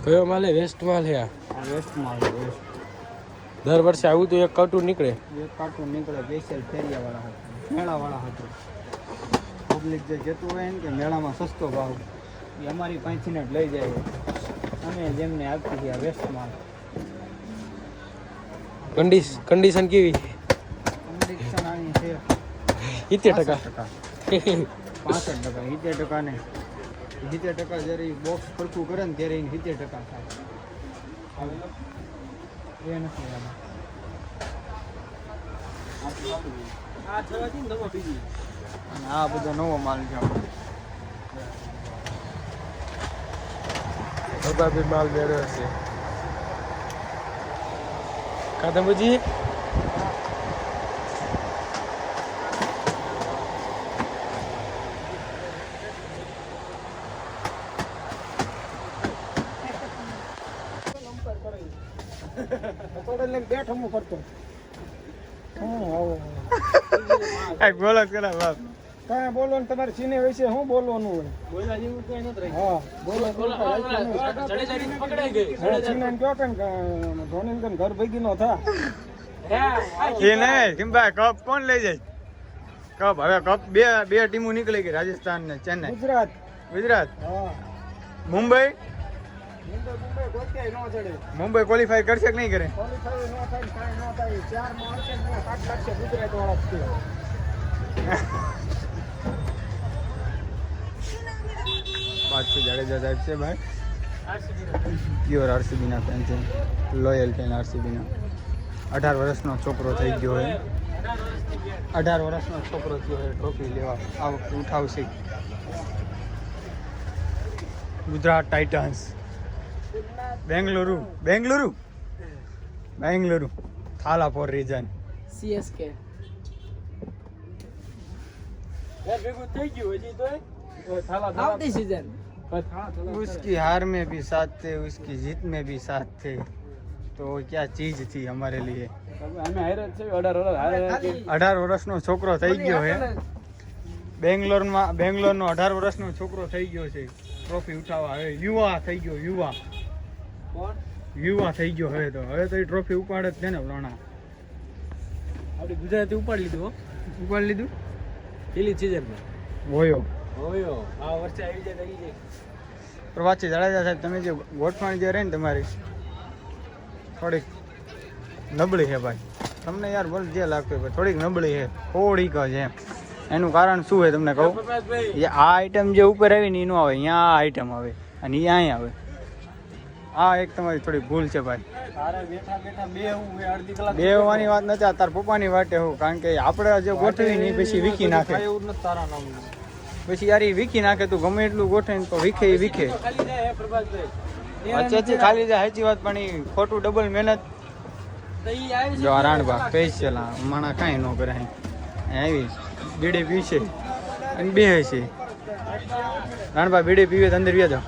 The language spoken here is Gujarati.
કયો માલ હે? વેસ્ટ માલ હે આ? વેસ્ટ માલ વેસ્ટ. દર વર્ષે આવું તો એક કાર્ટૂન નીકળે. એક કાર્ટૂન નીકળે સ્પેશિયલ ફેરિયાવાળા હતા, મેળાવાળા હતા. પબ્લિક જે જતું હોય ને કે મેળામાં સસ્તો ભાવ એ અમારી પાસેથી જ લઈ જાય. અમે જેમને આપી ગયા વેસ્ટ માલ. કન્ડિશન કેવી? કન્ડિશન આની છે 70%. 65%. 70% ને 70% જ્યારે બોક્સ સરખું કરે ને ત્યારે એને 70% થાય. એ નથી આમાં. અને આ બધો નવો માલ છે બાબા માલ બેરો છે. કાદંબજી બેઠો કરતો બોલો કરા બાપ. કાંઈ બોલવાનું તમારે ચીને વિશે શું બોલવાનું હોય? બોલા જેવું કઈ નથી. હા બોલો ચીને કયો કે ધોની ઘર ભેગી નો થા. એ નહીં કિંબા કપ કોણ લઈ જાય? કપ હવે કપ બે ટીમો નીકળી ગઈ, રાજસ્થાન ને ચેન્નઈ. ગુજરાત હા. મુંબઈ મુંબઈ ક્વોલિફાય કરશે કે નહીં કરે? બાદશાહ જાડેજા સાહેબ છે ભાઈ, પ્યોર આરસીબી ના ફેન છે, લોયલ ફેન આરસીબી ના. 18 વર્ષનો છોકરો થઈ ગયો હોય, 18 વર્ષનો છોકરો થયો હોય ટ્રોફી લેવા આ વખતે ઉઠાવશે. Gujarat Titans. Bengaluru Thala for reason. CSK યાર ભેગું થઈ ગયું હજી તો આવતી સીઝન. उसकी हार में भी साथ थे, उसकी जीत में भी साथ थे, तो क्या चीज थी हमारे लिए. 18 વર્ષનો છોકરો થઈ ગયો છે બેંગ્લોરમાં. બેંગ્લોરનો 18 વર્ષનો છોકરો થઈ ગયો છે ટ્રોફી ઉઠાવવા. હવે યુવા થઈ ગયો, યુવા થઈ ગયો. હવે તો એ ટ્રોફી ઉપાડે જ છે ને. પ્રાણા આપણી ગુજરાતી ઉપાડી લીધું પેલી સિઝનમાં. હોયો આ વર્ષે આવી જાય. પ્રવાસી જાડેજા સાહેબ, તમે જે ગોઠવણ જે રહે ને તમારી થોડીક નબળી છે ભાઈ. તમને યાર બોલ જે લાગતું હોય થોડીક નબળી છે, થોડીક જ એમ. એનું કારણ શું છે તમને કહું? આ આઈટમ જે ઉપર આવી ને એનું આવે, અહીંયા આ આઈટમ આવે અને એ અહીં આવે. આ એક તમારી થોડી ભૂલ છે ભાઈ. બે હોવાની વાત નથી, તાર પપ્પાની વાટે હું. કારણ કે આપણે જે ગોઠવી ને પછી વીખી નાખે. પછી યાર વીખી નાખે. તું ગમે એટલું ગોઠવે તો વીખે વચ્ચે ખાલી જાય. સાચી વાત, પણ એ ખોટું ડબલ મહેનત. જો આ રાણબા સ્પેશિયલ માણા કાંઈ ન કરે. આવી બીડી પીશે અને બે છે. રાણબા બીડી પીવે તો અંદર વ્યા જાઓ.